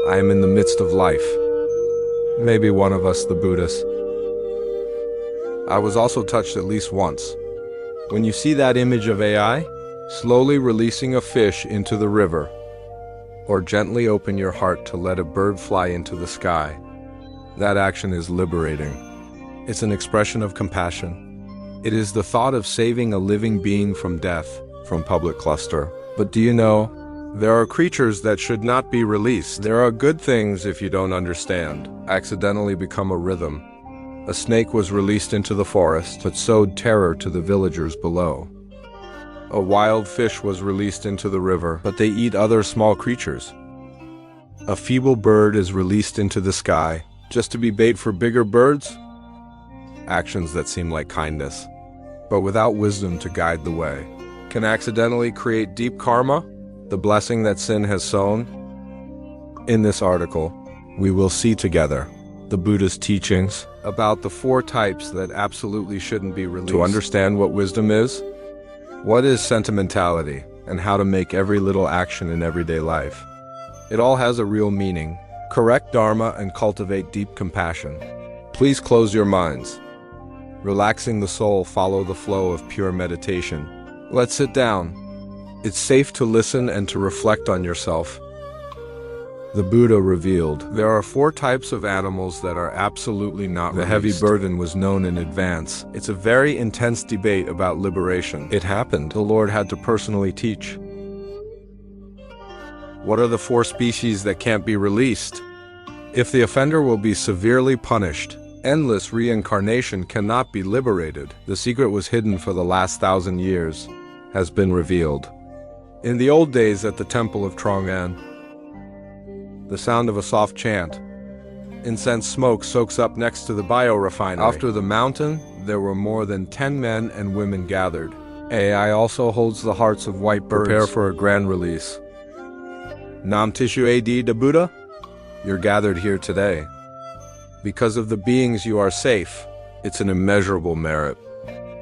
I am in the midst of life. Maybe one of us, the Buddhists. I was also touched at least once. When you see that image of AI, slowly releasing a fish into the river, or gently open your heart to let a bird fly into the sky, that action is liberating. It's an expression of compassion. It is the thought of saving a living being from death, from public cluster. But do you know, there are creatures that should not be released. There are good things, if you don't understand, accidentally become a rhythm. A snake was released into the forest, but sowed terror to the villagers below. A wild fish was released into the river, but they eat other small creatures. A feeble bird is released into the sky, just to be bait for bigger birds. Actions that seem like kindness, but without wisdom to guide the way, can accidentally create deep karma, the blessing that sin has sown. In this article, we will see together the Buddha's teachings about the 4 types that absolutely shouldn't be released. To understand what wisdom is, what is sentimentality, and how to make every little action in everyday life. It all has a real meaning. Correct Dharma and cultivate deep compassion. Please close your minds. Relaxing the soul, follow the flow of pure meditation. Let's sit down. It's safe to listen and to reflect on yourself. The Buddha revealed there are 4 types of animals that are absolutely not released. The heavy burden was known in advance. It's a very intense debate about liberation. It happened. The Lord had to personally teach. What are the 4 species that can't be released? If the offender will be severely punished, endless reincarnation cannot be liberated. The secret was hidden for the last 1,000 years, has been revealed. In the old days at the temple of Chang'an, the sound of a soft chant, incense smoke soaks up next to the biorefinery. After the mountain, there were more than 10 men and women gathered. AI also holds the hearts of white birds. Prepare for a grand release. Nam Tishu Ad the Buddha, you're gathered here today. Because of the beings you are safe. It's an immeasurable merit.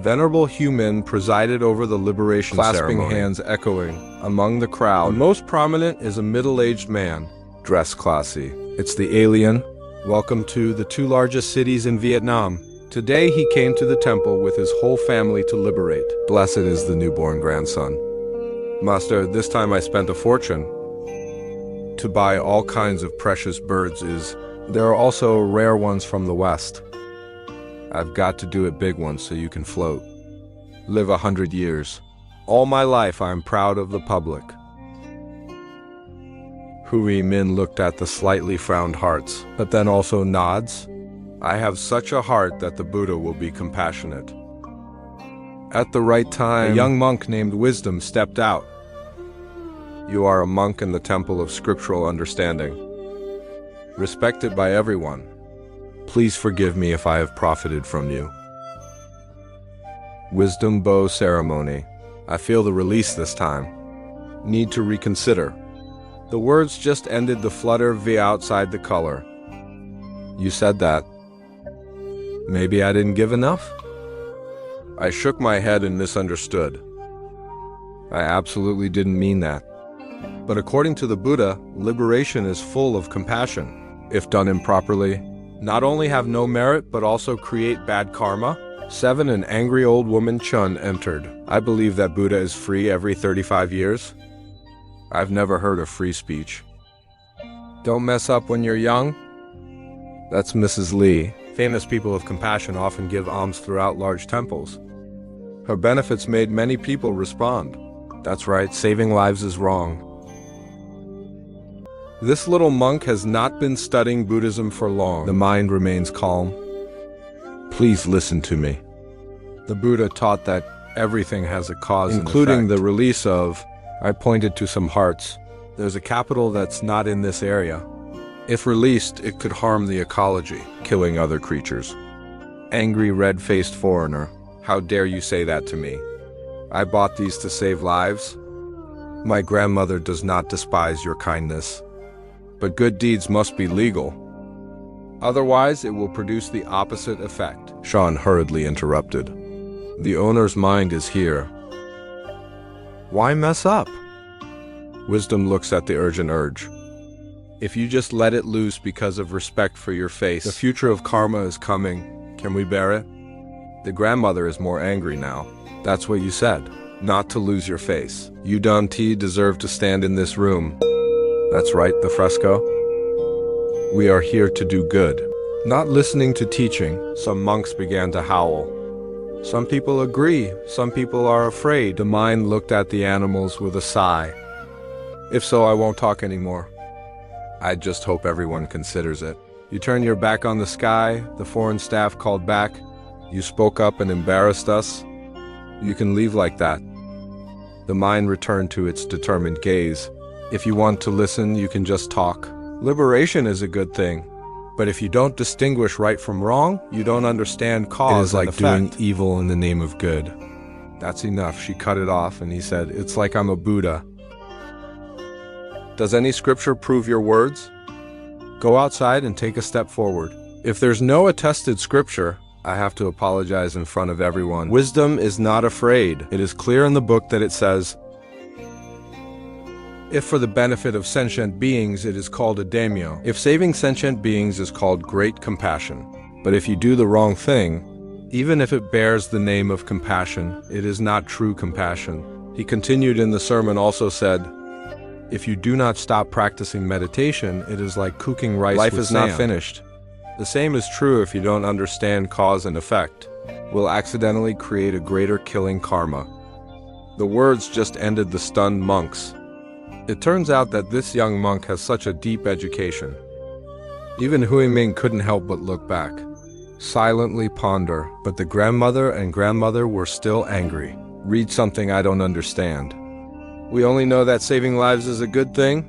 Venerable Human presided over the liberation ceremony. Clasping hands echoing among the crowd. The most prominent is a middle-aged man, dressed classy. It's the alien. Welcome to the 2 largest cities in Vietnam. Today he came to the temple with his whole family to liberate. Blessed is the newborn grandson. Master, this time I spent a fortune to buy all kinds of precious birds. There are also rare ones from the West. I've got to do it big ones so you can float. Live 100 years. All my life I am proud of the public. Hui Min looked at the slightly frowned hearts, but then also nods. I have such a heart that the Buddha will be compassionate. At the right time, a young monk named Wisdom stepped out. You are a monk in the temple of scriptural understanding, respected by everyone. Please forgive me if I have profited from you. Wisdom bow ceremony. I feel the release this time. Need to reconsider. The words just ended the flutter via outside the color. You said that. Maybe I didn't give enough? I shook my head and misunderstood. I absolutely didn't mean that. But according to the Buddha, liberation is full of compassion. If done improperly, not only have no merit, but also create bad karma. 7. An angry old woman Chun entered. I believe that Buddha is free every 35 years. I've never heard of free speech. Don't mess up when you're young. That's Mrs. Lee. Famous people of compassion often give alms throughout large temples. Her benefits made many people respond. That's right, saving lives is wrong. This little monk has not been studying Buddhism for long. The mind remains calm. Please listen to me. The Buddha taught that everything has a cause and effect, including the release of, I pointed to some hearts. There's a capital that's not in this area. If released, it could harm the ecology, killing other creatures. Angry red-faced foreigner. How dare you say that to me? I bought these to save lives. My grandmother does not despise your kindness. But good deeds must be legal. Otherwise, it will produce the opposite effect. Sean hurriedly interrupted. The owner's mind is here. Why mess up? Wisdom looks at the urgent urge. If you just let it loose because of respect for your face, the future of karma is coming. Can we bear it? The grandmother is more angry now. That's what you said. Not to lose your face. You Dante deserve to stand in this room. That's right, the fresco. We are here to do good. Not listening to teaching, some monks began to howl. Some people agree, some people are afraid. The mind looked at the animals with a sigh. If so, I won't talk anymore. I just hope everyone considers it. You turn your back on the sky, the foreign staff called back. You spoke up and embarrassed us. You can leave like that. The mind returned to its determined gaze. If you want to listen, you can just talk. Liberation is a good thing. But if you don't distinguish right from wrong, you don't understand cause and effect. It is like doing evil in the name of good. That's enough. She cut it off and he said, it's like I'm a Buddha. Does any scripture prove your words? Go outside and take a step forward. If there's no attested scripture, I have to apologize in front of everyone. Wisdom is not afraid. It is clear in the book that it says, if for the benefit of sentient beings, it is called a daimyo. If saving sentient beings is called great compassion. But if you do the wrong thing, even if it bears the name of compassion, it is not true compassion. He continued in the sermon also said, if you do not stop practicing meditation, it is like cooking rice with sand. Life is not finished. The same is true if you don't understand cause and effect. We'll accidentally create a greater killing karma. The words just ended the stunned monks. It turns out that this young monk has such a deep education. Even Hui Ming couldn't help but look back, silently ponder, but the grandmother and grandmother were still angry. Read something I don't understand. We only know that saving lives is a good thing?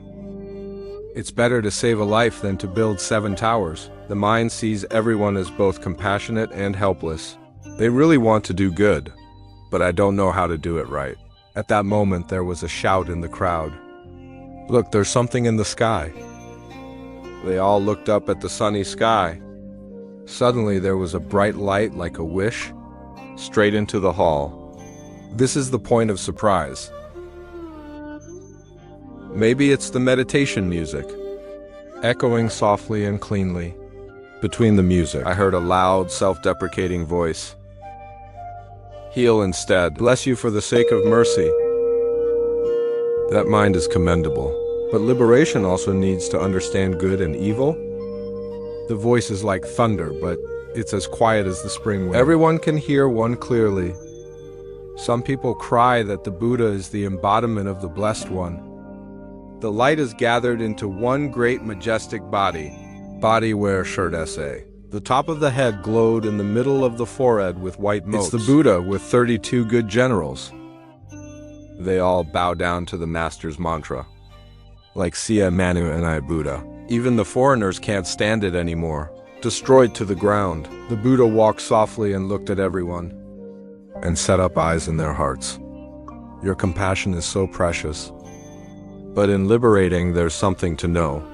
It's better to save a life than to build 7 towers. The mind sees everyone as both compassionate and helpless. They really want to do good, but I don't know how to do it right. At that moment, there was a shout in the crowd. Look, there's something in the sky. They all looked up at the sunny sky. Suddenly, there was a bright light like a wish, straight into the hall. This is the point of surprise. Maybe it's the meditation music, echoing softly and cleanly. Between the music, I heard a loud, self-deprecating voice. Heal instead. Bless you for the sake of mercy. That mind is commendable. But liberation also needs to understand good and evil. The voice is like thunder, but it's as quiet as the spring wind. Everyone can hear one clearly. Some people cry that the Buddha is the embodiment of the Blessed One. The light is gathered into one great majestic body where shirt essay. The top of the head glowed in the middle of the forehead with white motes. It's the Buddha with 32 good generals. They all bow down to the master's mantra. Like Sia Manu and I Buddha. Even the foreigners can't stand it anymore. Destroyed to the ground, the Buddha walked softly and looked at everyone, and set up eyes in their hearts. Your compassion is so precious. But in liberating, there's something to know.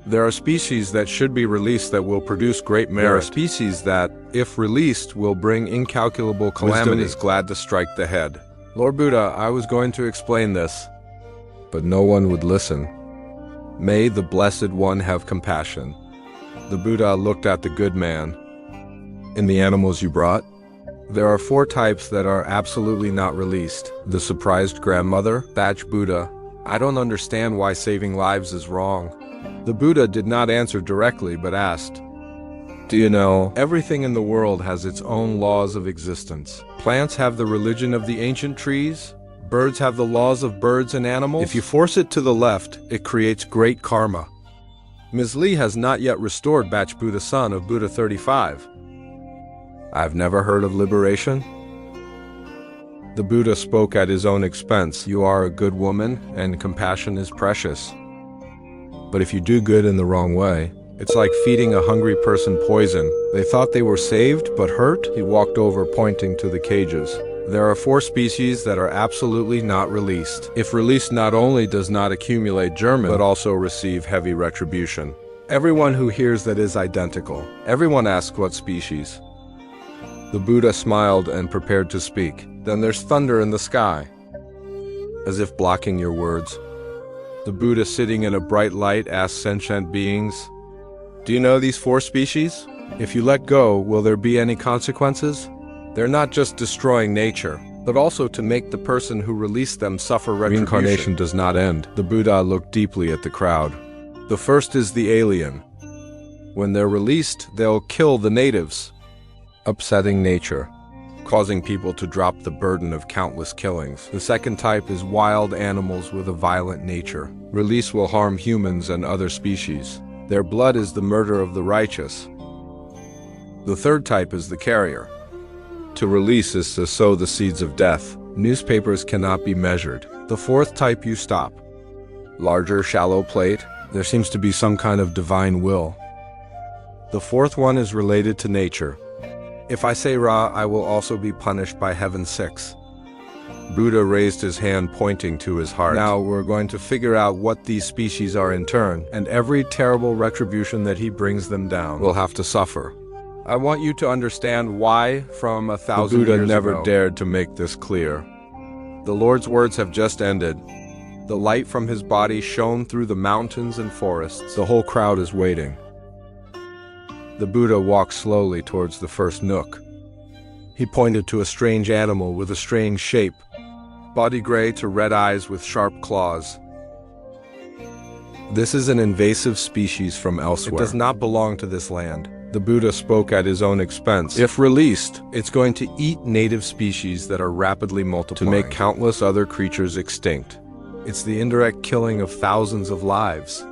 There are species that should be released that will produce great merit. There are species that, if released, will bring incalculable calamity. Wisdom is glad to strike the head. Lord Buddha, I was going to explain this, but no one would listen. May the Blessed One have compassion. The Buddha looked at the good man. In the animals you brought, there are 4 types that are absolutely not released. The surprised grandmother, Batch Buddha. I don't understand why saving lives is wrong. The Buddha did not answer directly, but asked, do you know, everything in the world has its own laws of existence. Plants have the religion of the ancient trees. Birds have the laws of birds and animals. If you force it to the left, it creates great karma. Ms. Lee has not yet restored Batch Buddha son of Buddha 35. I've never heard of liberation. The Buddha spoke at his own expense. You are a good woman, and compassion is precious. But if you do good in the wrong way, it's like feeding a hungry person poison. They thought they were saved, but hurt. He walked over, pointing to the cages. There are 4 species that are absolutely not released. If released, not only does not accumulate German, but also receive heavy retribution. Everyone who hears that is identical. Everyone asks what species. The Buddha smiled and prepared to speak. Then there's thunder in the sky, as if blocking your words. The Buddha, sitting in a bright light, asked sentient beings, "Do you know these 4 species? If you let go, will there be any consequences? They're not just destroying nature, but also to make the person who released them suffer retribution. Reincarnation does not end." The Buddha looked deeply at the crowd. The first is the alien. When they're released, they'll kill the natives, upsetting nature, causing people to drop the burden of countless killings. The second type is wild animals with a violent nature. Release will harm humans and other species. Their blood is the murder of the righteous. The third type is the carrier. To release is to sow the seeds of death. Newspapers cannot be measured. The fourth type you stop. Larger, shallow plate. There seems to be some kind of divine will. The fourth one is related to nature. If I say Ra, I will also be punished by heaven 6. Buddha raised his hand, pointing to his heart. Now we're going to figure out what these species are in turn, and every terrible retribution that he brings them down will have to suffer. I want you to understand why, from 1,000 years ago, the Buddha never dared to make this clear. The Lord's words have just ended. The light from his body shone through the mountains and forests. The whole crowd is waiting. The Buddha walked slowly towards the first nook. He pointed to a strange animal with a strange shape, body gray to red eyes with sharp claws. This is an invasive species from elsewhere. It does not belong to this land. The Buddha spoke at his own expense. If released, it's going to eat native species that are rapidly multiplying, to make countless other creatures extinct. It's the indirect killing of thousands of lives.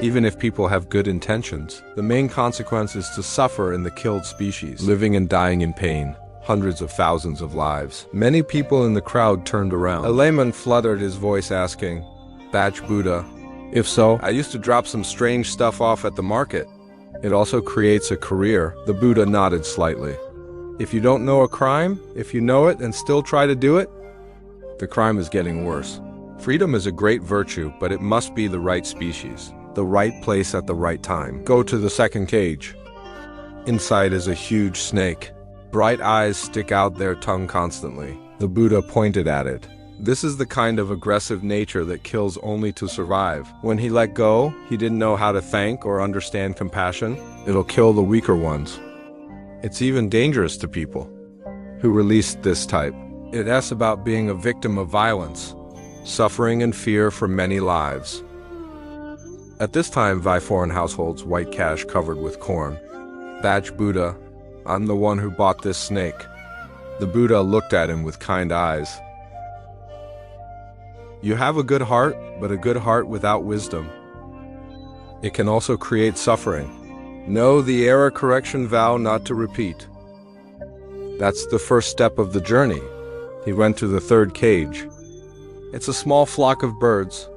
Even if people have good intentions, the main consequence is to suffer in the killed species, living and dying in pain. Hundreds of thousands of lives. Many people in the crowd turned around. A layman fluttered his voice, asking, "Batch Buddha? If so, I used to drop some strange stuff off at the market. It also creates a career." The Buddha nodded slightly. If you don't know a crime, if you know it and still try to do it, the crime is getting worse. Freedom is a great virtue, but it must be the right species, the right place at the right time. Go to the second cage. Inside is a huge snake. Bright eyes stick out their tongue constantly. The Buddha pointed at it. This is the kind of aggressive nature that kills only to survive. When he let go, he didn't know how to thank or understand compassion. It'll kill the weaker ones. It's even dangerous to people who released this type. It asks about being a victim of violence, suffering and fear for many lives. At this time, foreign households, white cash covered with corn. Batch Buddha, I'm the one who bought this snake. The Buddha looked at him with kind eyes. You have a good heart, but a good heart without wisdom. It can also create suffering. Know the error correction, vow not to repeat. That's the first step of the journey. He went to the third cage. It's a small flock of birds,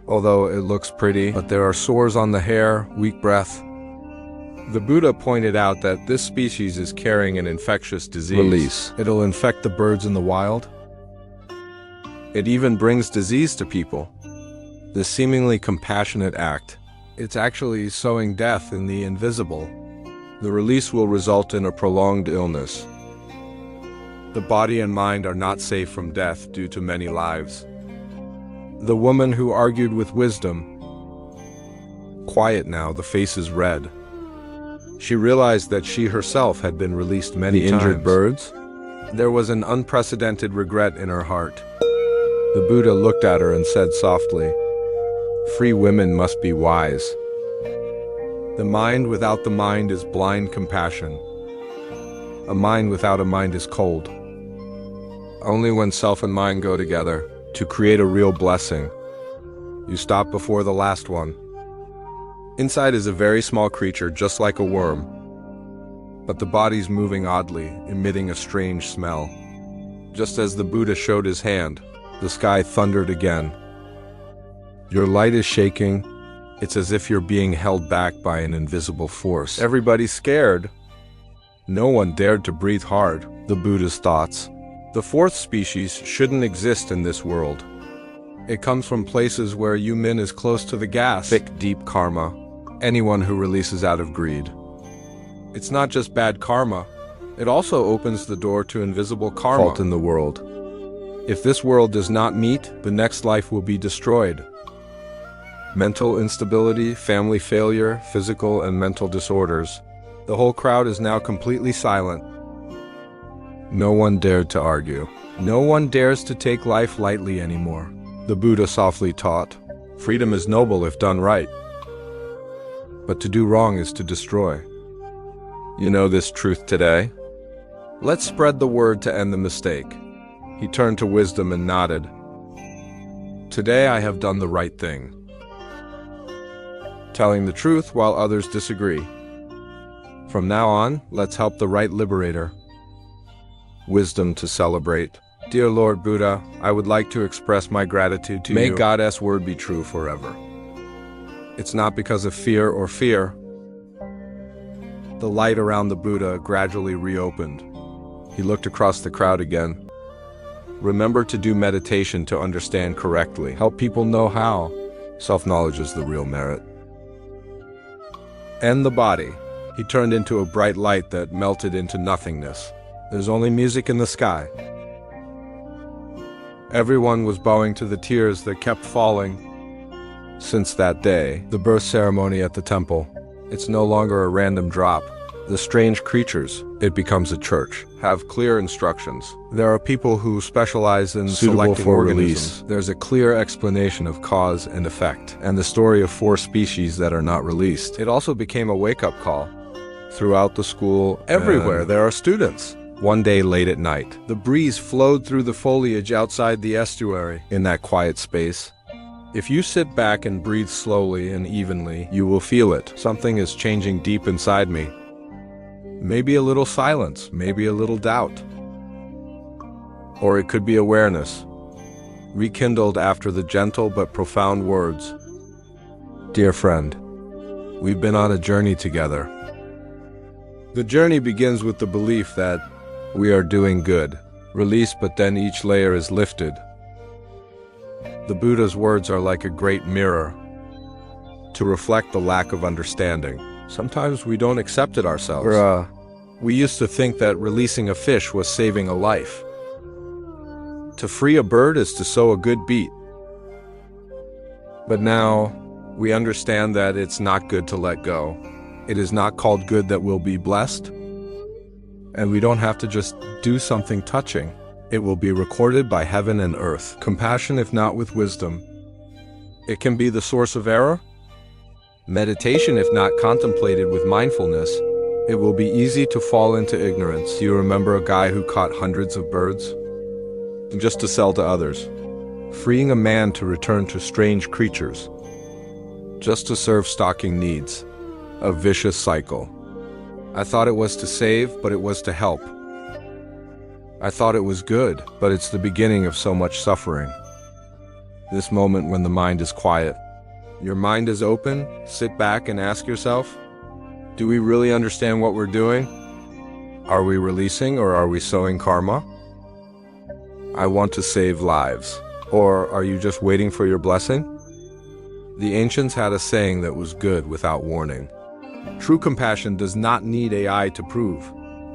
although it looks pretty, but there are sores on the hair, weak breath. The Buddha pointed out that this species is carrying an infectious disease. Release. It'll infect the birds in the wild. It even brings disease to people. This seemingly compassionate act, it's actually sowing death in the invisible. The release will result in a prolonged illness. The body and mind are not safe from death due to many lives. The woman who argued with wisdom. Quiet now, the face is red. She realized that she herself had been released many times. The injured birds? There was an unprecedented regret in her heart. The Buddha looked at her and said softly, "Free women must be wise. The mind without the mind is blind compassion. A mind without a mind is cold. Only when self and mind go together to create a real blessing. You stop before the last one." Inside is a very small creature, just like a worm, but the body's moving oddly, emitting a strange smell. Just as the Buddha showed his hand, the sky thundered again. Your light is shaking. It's as if you're being held back by an invisible force. Everybody's scared. No one dared to breathe hard. The Buddha's thoughts. The fourth species shouldn't exist in this world. It comes from places where human is close to the gas. Thick, deep karma. Anyone who releases out of greed. It's not just bad karma. It also opens the door to invisible karma. Fault in the world. If this world does not meet, the next life will be destroyed. mental instability, family failure, physical and mental disorders. The whole crowd is now completely silent. No one dared to argue. No one dares to take life lightly anymore. The Buddha softly taught, freedom is noble if done right, but to do wrong is to destroy. You know this truth today? Let's spread the word to end the mistake. He turned to wisdom and nodded. Today I have done the right thing. Telling the truth while others disagree. From now on, let's help the right liberator. Wisdom to celebrate. Dear Lord Buddha, I would like to express my gratitude to you. May God's word be true forever. It's not because of fear or fear. The light around the Buddha gradually reopened. He looked across the crowd again. Remember to do meditation to understand correctly. Help people know how. Self-knowledge is the real merit. End the body. He turned into a bright light that melted into nothingness. There's only music in the sky. Everyone was bowing to the tears that kept falling. Since that day, the birth ceremony at the temple, it's no longer a random drop. The strange creatures, it becomes a church, have clear instructions. There are people who specialize in selecting organisms. There's a clear explanation of cause and effect, and the story of 4 species that are not released. It also became a wake-up call. Throughout the school, everywhere there are students. One day late at night, the breeze flowed through the foliage outside the estuary. In that quiet space, if you sit back and breathe slowly and evenly, you will feel it. Something is changing deep inside me. Maybe a little silence, maybe a little doubt. Or it could be awareness, rekindled after the gentle but profound words. Dear friend, we've been on a journey together. The journey begins with the belief that we are doing good, release, but then each layer is lifted. The Buddha's words are like a great mirror to reflect the lack of understanding. Sometimes we don't accept it ourselves. We used to think that releasing a fish was saving a life. To free a bird is to sow a good beet. But now we understand that it's not good to let go. It is not called good that will be blessed. And we don't have to just do something touching. It will be recorded by heaven and earth. Compassion, if not with wisdom. It can be the source of error. Meditation, if not contemplated with mindfulness, it will be easy to fall into ignorance. Do you remember a guy who caught hundreds of birds just to sell to others? Freeing a man to return to strange creatures just to serve stocking needs. A vicious cycle. I thought it was to save, but it was to help. I thought it was good, but it's the beginning of so much suffering. This moment when the mind is quiet. Your mind is open, sit back and ask yourself, do we really understand what we're doing? Are we releasing or are we sowing karma? I want to save lives. Or are you just waiting for your blessing? The ancients had a saying that was good without warning. True compassion does not need AI to prove.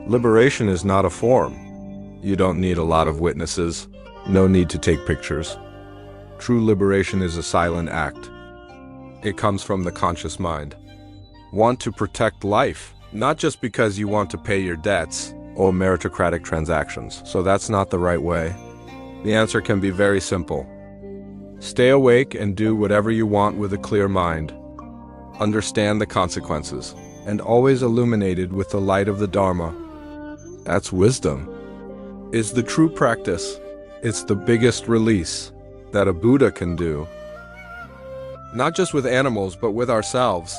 Liberation is not a form. You don't need a lot of witnesses. No need to take pictures. True liberation is a silent act. It comes from the conscious mind. Want to protect life, not just because you want to pay your debts or meritocratic transactions. So that's not the right way. The answer can be very simple. Stay awake and do whatever you want with a clear mind. Understand the consequences, and always illuminated with the light of the Dharma. That's wisdom. Is the true practice. It's the biggest release that a Buddha can do. Not just with animals, but with ourselves.